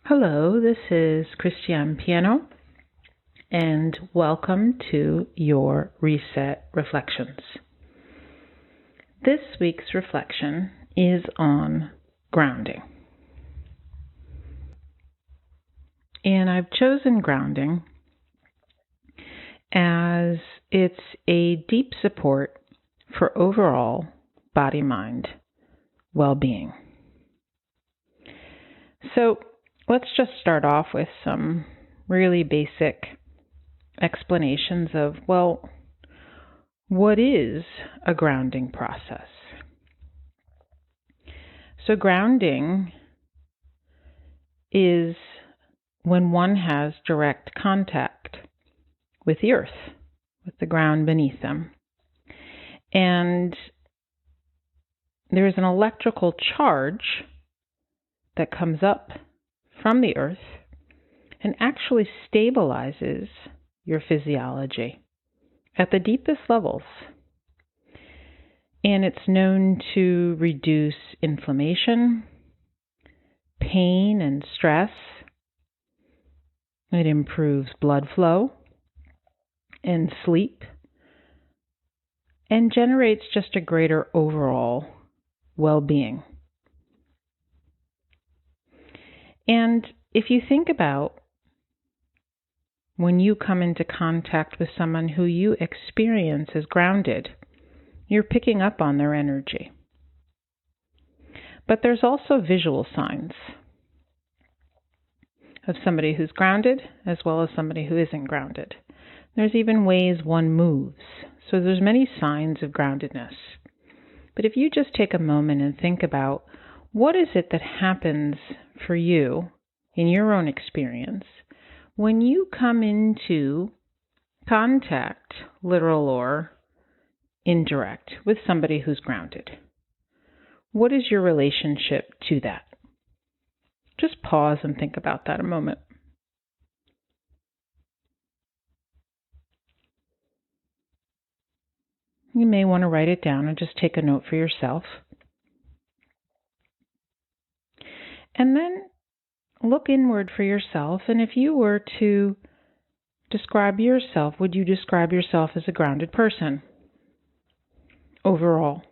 Hello, this is Christiane Piano, and welcome to your Reset Reflections. This week's reflection is on grounding. And I've chosen grounding as it's a deep support for overall body-mind well-being. So, let's just start off with some really basic explanations of, what is a grounding process? So grounding is when one has direct contact with the earth, with the ground beneath them. And there is an electrical charge that comes up from the earth and actually stabilizes your physiology at the deepest levels. And it's known to reduce inflammation, pain, and stress. It improves blood flow and sleep and generates just a greater overall well-being. And if you think about when you come into contact with someone who you experience as grounded, you're picking up on their energy. But there's also visual signs of somebody who's grounded as well as somebody who isn't grounded. There's even ways one moves. So there's many signs of groundedness. But if you just take a moment and think about what is it that happens for you in your own experience when you come into contact, literal or indirect, with somebody who's grounded? What is your relationship to that? Just pause and think about that a moment. You may want to write it down and just take a note for yourself. And then look inward for yourself, and if you were to describe yourself, would you describe yourself as a grounded person overall?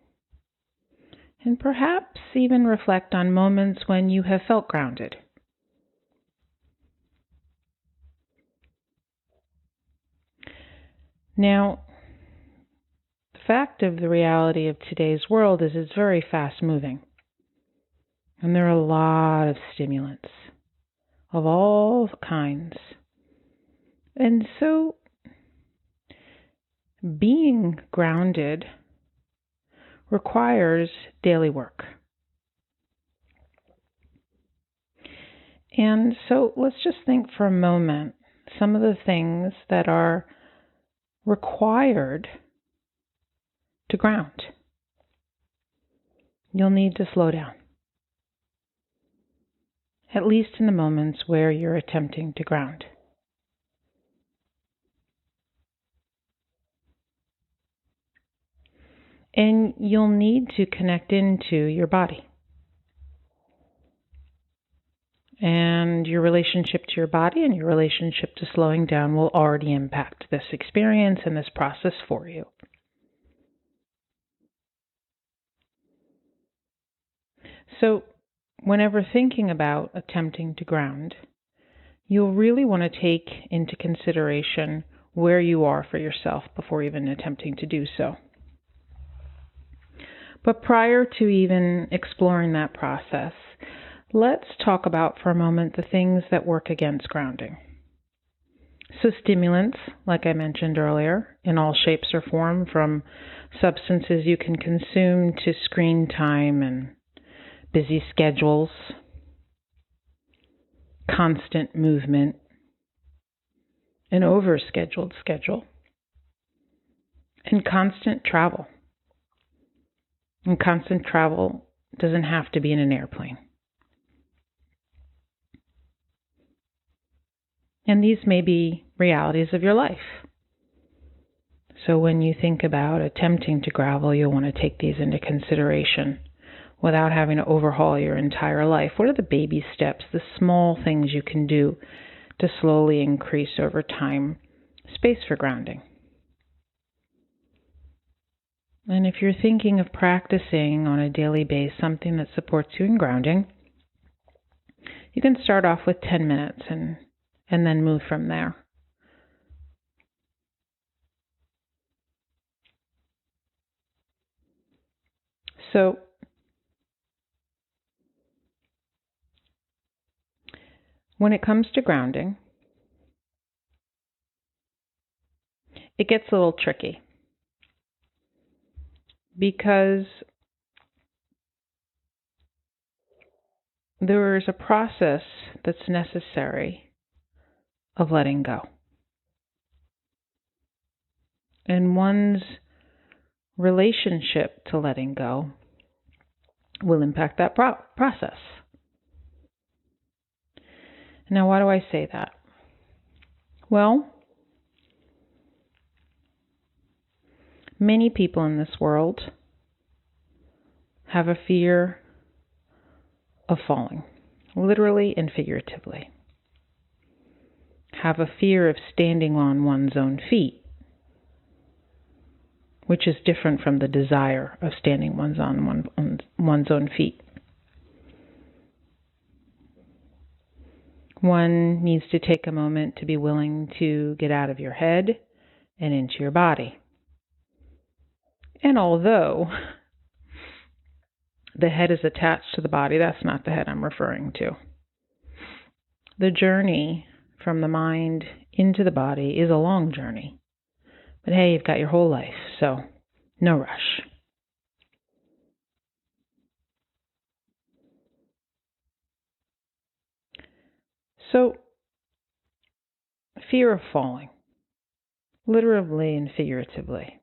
And perhaps even reflect on moments when you have felt grounded. Now, the fact of the reality of today's world is it's very fast moving. And there are a lot of stimulants of all kinds. And so being grounded requires daily work. And so let's just think for a moment some of the things that are required to ground. You'll need to slow down, at least in the moments where you're attempting to ground. And you'll need to connect into your body. And your relationship to your body and your relationship to slowing down will already impact this experience and this process for you. So, whenever thinking about attempting to ground, you'll really want to take into consideration where you are for yourself before even attempting to do so. But prior to even exploring that process, let's talk about for a moment the things that work against grounding. So stimulants, like I mentioned earlier, in all shapes or form, from substances you can consume to screen time and busy schedules, constant movement, an overscheduled schedule, and constant travel. And constant travel doesn't have to be in an airplane. And these may be realities of your life. So when you think about attempting to gravel, you'll want to take these into consideration. without having to overhaul your entire life? What are the baby steps, the small things you can do to slowly increase over time space for grounding? And if you're thinking of practicing on a daily basis something that supports you in grounding, you can start off with 10 minutes and then move from there. So, when it comes to grounding, it gets a little tricky because there is a process that's necessary of letting go. And one's relationship to letting go will impact that process. Now, why do I say that? Well, many people in this world have a fear of falling, literally and figuratively. Have a fear of standing on one's own feet, which is different from the desire of standing on one's own feet. One needs to take a moment to be willing to get out of your head and into your body. And although the head is attached to the body, that's not the head I'm referring to. The journey from the mind into the body is a long journey. But hey, you've got your whole life, so no rush. So, fear of falling, literally and figuratively.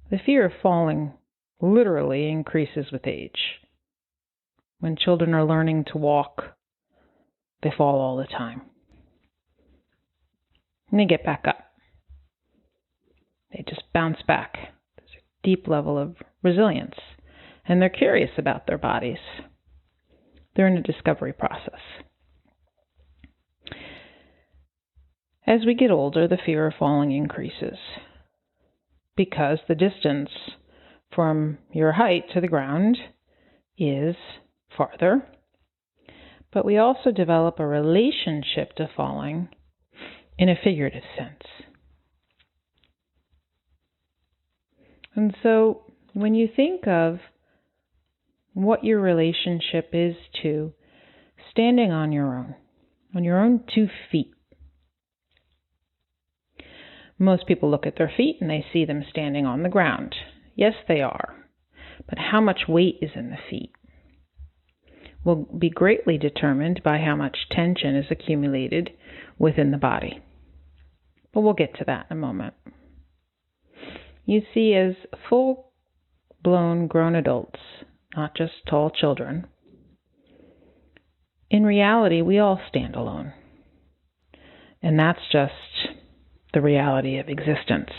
The fear of falling literally increases with age. When children are learning to walk, they fall all the time. And they get back up. They just bounce back. There's a deep level of resilience. And they're curious about their bodies. They're in a discovery process. As we get older, the fear of falling increases because the distance from your height to the ground is farther. But we also develop a relationship to falling in a figurative sense. And so when you think of what your relationship is to standing on your own 2 feet, most people look at their feet and they see them standing on the ground. Yes, they are. But how much weight is in the feet will be greatly determined by how much tension is accumulated within the body. But we'll get to that in a moment. You see, as full-blown grown adults, not just tall children, in reality, we all stand alone. And that's just the reality of existence.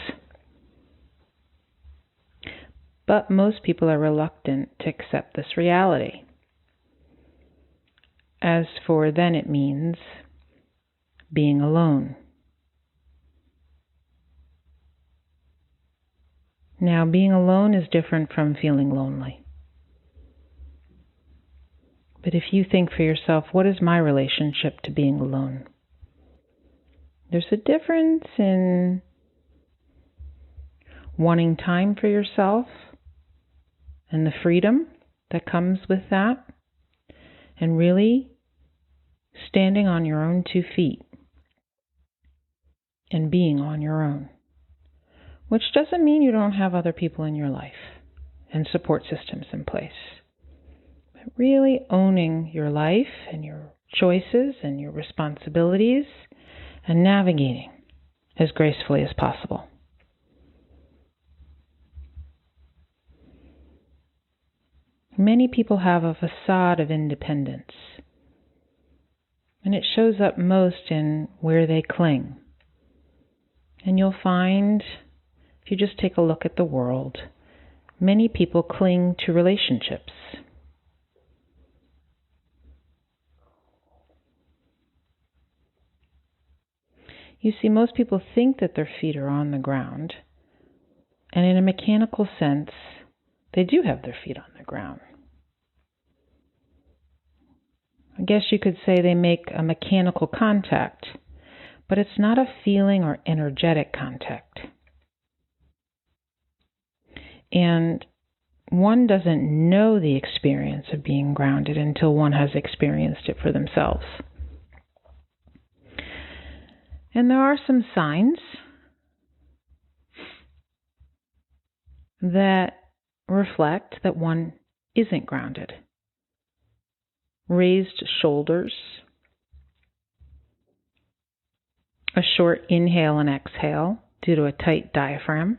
But most people are reluctant to accept this reality. As for then, it means being alone. Now, being alone is different from feeling lonely. But if you think for yourself, what is my relationship to being alone? There's a difference in wanting time for yourself and the freedom that comes with that, and really standing on your own 2 feet and being on your own. Which doesn't mean you don't have other people in your life and support systems in place. But really owning your life and your choices and your responsibilities and navigating as gracefully as possible. Many people have a facade of independence, and it shows up most in where they cling. And you'll find, if you just take a look at the world, many people cling to relationships. You see, most people think that their feet are on the ground, and in a mechanical sense, they do have their feet on the ground. I guess you could say they make a mechanical contact, but it's not a feeling or energetic contact. And one doesn't know the experience of being grounded until one has experienced it for themselves. And there are some signs that reflect that one isn't grounded. Raised shoulders, a short inhale and exhale due to a tight diaphragm,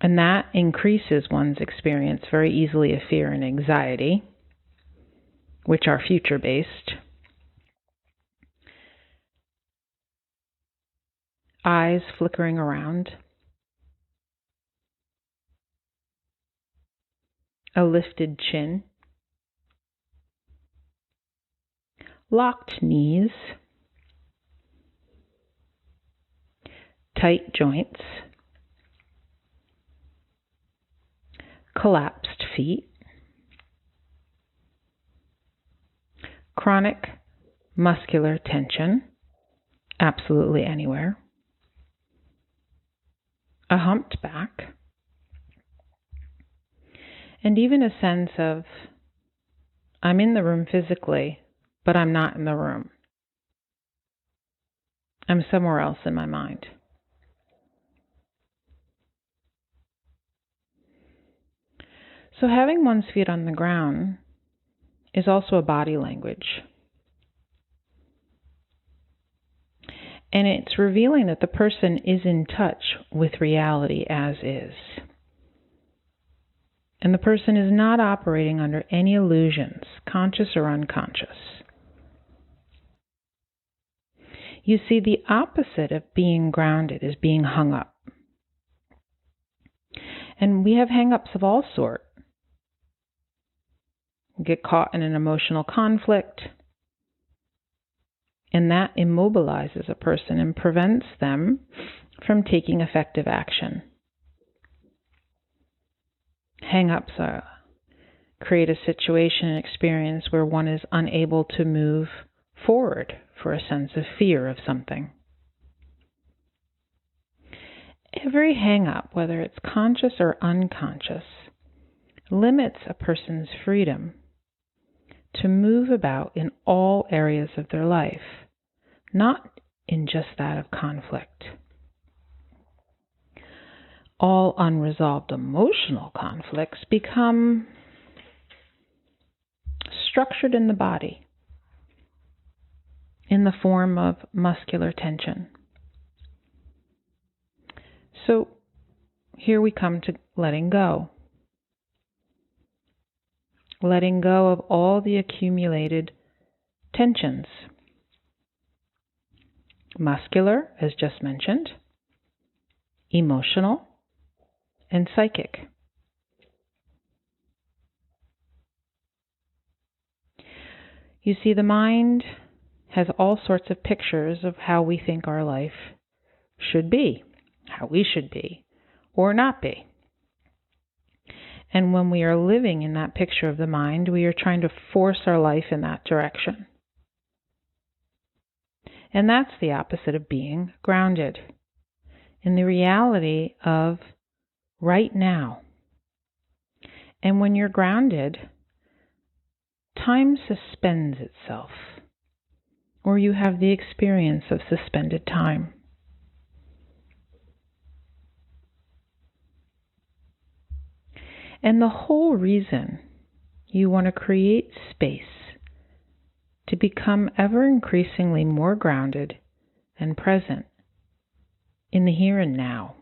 and that increases one's experience very easily of fear and anxiety, which are future-based. Eyes flickering around, a lifted chin, locked knees, tight joints, collapsed feet, chronic muscular tension, absolutely anywhere, a humped back, and even a sense of, I'm in the room physically, but I'm not in the room. I'm somewhere else in my mind. So having one's feet on the ground is also a body language. And it's revealing that the person is in touch with reality as is. And the person is not operating under any illusions, conscious or unconscious. You see, the opposite of being grounded is being hung up. And we have hang-ups of all sorts. Get caught in an emotional conflict, and that immobilizes a person and prevents them from taking effective action. Hang-ups create a situation and experience where one is unable to move forward for a sense of fear of something. Every hang-up, whether it's conscious or unconscious, limits a person's freedom to move about in all areas of their life, not in just that of conflict. All unresolved emotional conflicts become structured in the body in the form of muscular tension. So here we come to letting go. Letting go of all the accumulated tensions. Muscular, as just mentioned, emotional, and psychic. You see, the mind has all sorts of pictures of how we think our life should be, how we should be, or not be. And when we are living in that picture of the mind, we are trying to force our life in that direction. And that's the opposite of being grounded, in the reality of right now. And when you're grounded, time suspends itself, or you have the experience of suspended time. And the whole reason you want to create space to become ever increasingly more grounded and present in the here and now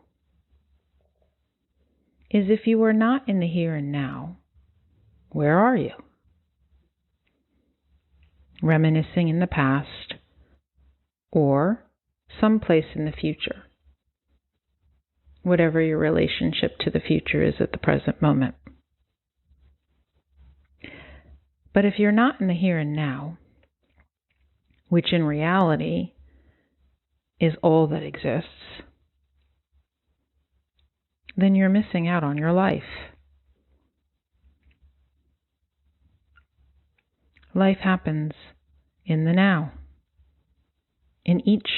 is if you are not in the here and now, where are you? Reminiscing in the past or someplace in the future. whatever your relationship to the future is at the present moment. But if you're not in the here and now, which in reality is all that exists, then you're missing out on your life. Life happens in the now, in each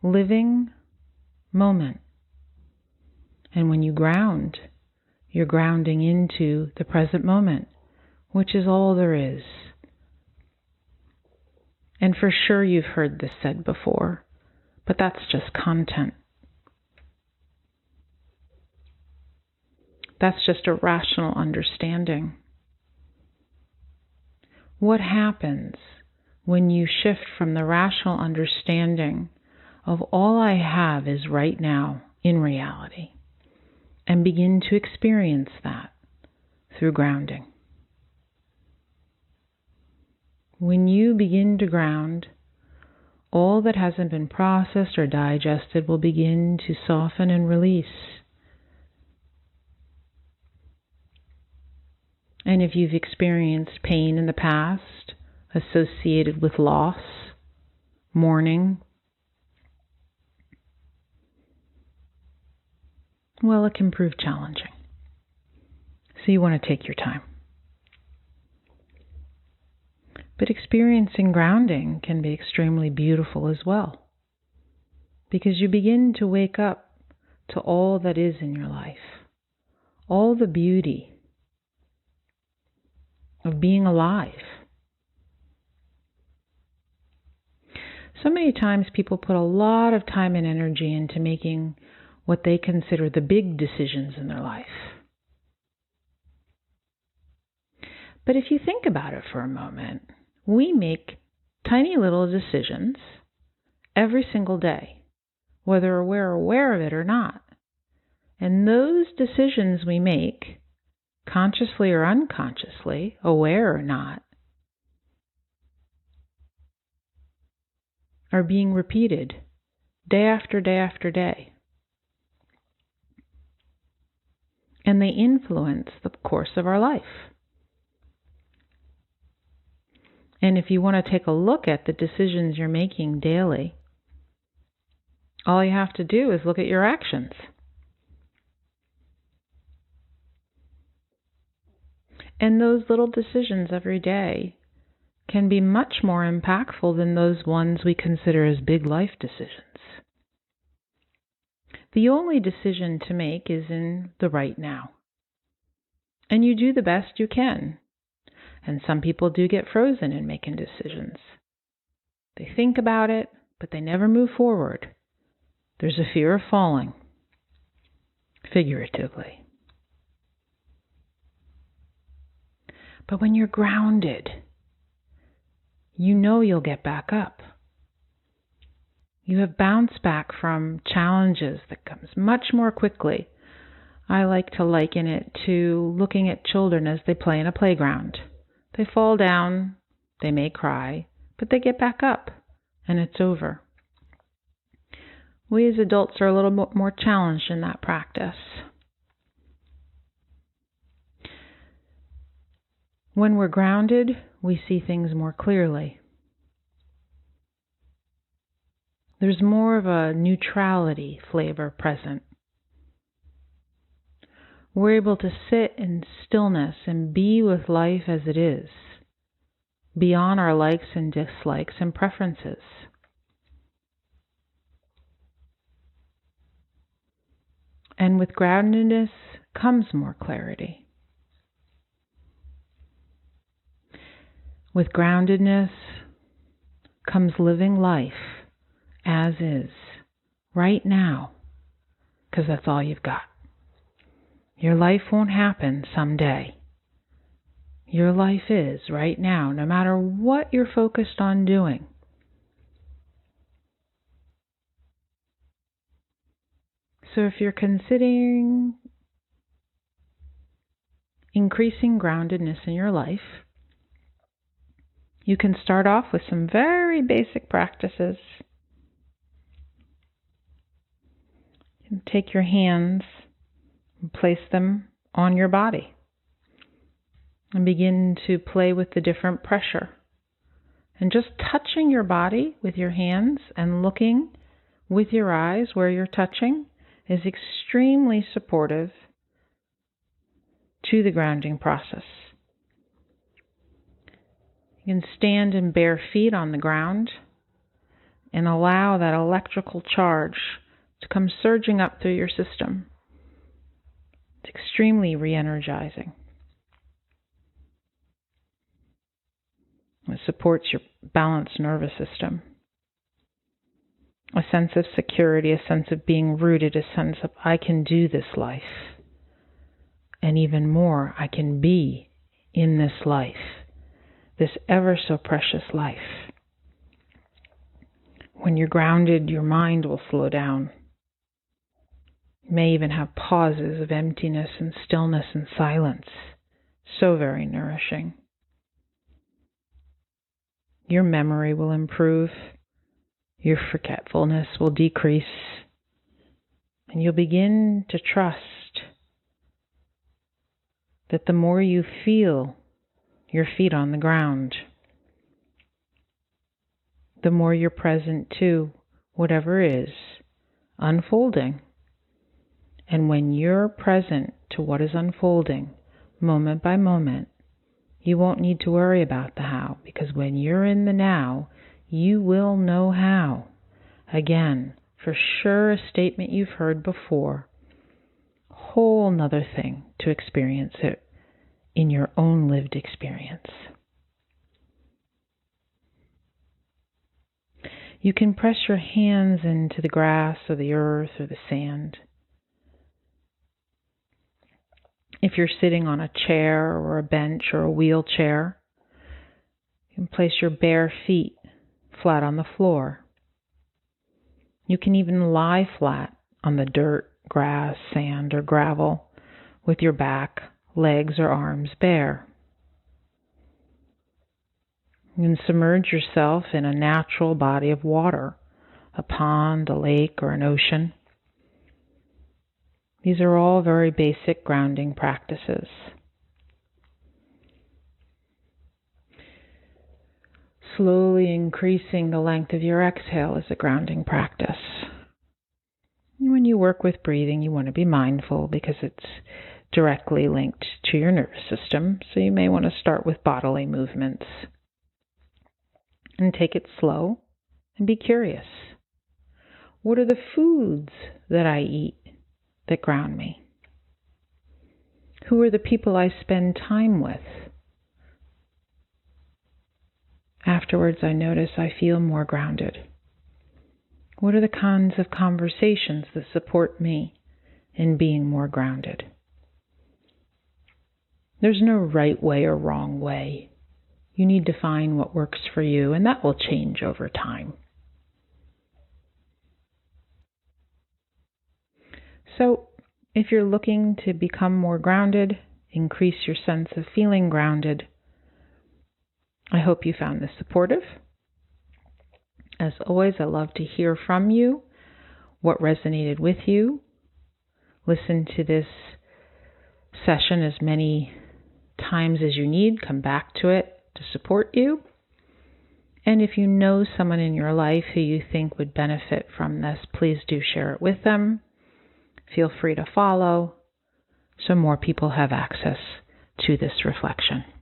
living moment. And when you ground, you're grounding into the present moment, which is all there is. And for sure you've heard this said before, but that's just content. That's just a rational understanding. What happens when you shift from the rational understanding of all I have is right now in reality and begin to experience that through grounding? When you begin to ground, all that hasn't been processed or digested will begin to soften and release. And if you've experienced pain in the past associated with loss, mourning, well, it can prove challenging. So you want to take your time. But experiencing grounding can be extremely beautiful as well, because you begin to wake up to all that is in your life, all the beauty of being alive. So many times people put a lot of time and energy into making what they consider the big decisions in their life. But if you think about it for a moment, we make tiny little decisions every single day, whether we're aware of it or not. And those decisions we make, consciously or unconsciously, aware or not, are being repeated day after day after day. And they influence the course of our life. And if you want to take a look at the decisions you're making daily, all you have to do is look at your actions. And those little decisions every day can be much more impactful than those ones we consider as big life decisions. The only decision to make is in the right now. And you do the best you can. And some people do get frozen in making decisions. They think about it, but they never move forward. There's a fear of falling, figuratively. But when you're grounded, you know you'll get back up. You have bounced back from challenges that comes much more quickly. I like to liken it to looking at children as they play in a playground. They fall down, they may cry, but they get back up, and it's over. We as adults are a little bit more challenged in that practice. When we're grounded, we see things more clearly. There's more of a neutrality flavor present. We're able to sit in stillness and be with life as it is, beyond our likes and dislikes and preferences. And with groundedness comes more clarity. With groundedness comes living life as is, right now, because that's all you've got. Your life won't happen someday. Your life is right now, no matter what you're focused on doing. So if you're considering increasing groundedness in your life, you can start off with some very basic practices. Take your hands and place them on your body and begin to play with the different pressure. And just touching your body with your hands and looking with your eyes where you're touching is extremely supportive to the grounding process. You can stand in bare feet on the ground and allow that electrical charge to come surging up through your system. It's extremely re-energizing. It supports your balanced nervous system. A sense of security, a sense of being rooted, a sense of I can do this life. And even more, I can be in this life, this ever so precious life. When you're grounded, your mind will slow down. You may even have pauses of emptiness and stillness and silence. So very nourishing. Your memory will improve. Your forgetfulness will decrease. And you'll begin to trust that the more you feel your feet on the ground, the more you're present to whatever is unfolding. And when you're present to what is unfolding, moment by moment, you won't need to worry about the how, because when you're in the now, you will know how. Again, for sure a statement you've heard before, whole nother thing to experience it in your own lived experience. You can press your hands into the grass or the earth or the sand. If you're sitting on a chair or a bench or a wheelchair, you can place your bare feet flat on the floor. You can even lie flat on the dirt, grass, sand, or gravel with your back, legs, or arms bare. You can submerge yourself in a natural body of water, a pond, a lake, or an ocean. These are all very basic grounding practices. Slowly increasing the length of your exhale is a grounding practice. When you work with breathing, you want to be mindful because it's directly linked to your nervous system, so you may want to start with bodily movements. And take it slow and be curious. What are the foods that I eat that ground me? Who are the people I spend time with? Afterwards, I notice I feel more grounded. What are the kinds of conversations that support me in being more grounded? There's no right way or wrong way. You need to find what works for you, and that will change over time. So, if you're looking to become more grounded, increase your sense of feeling grounded, I hope you found this supportive. As always, I love to hear from you, what resonated with you. Listen to this session as many times as you need. Come back to it to support you. And if you know someone in your life who you think would benefit from this, please do share it with them. Feel free to follow so more people have access to this reflection.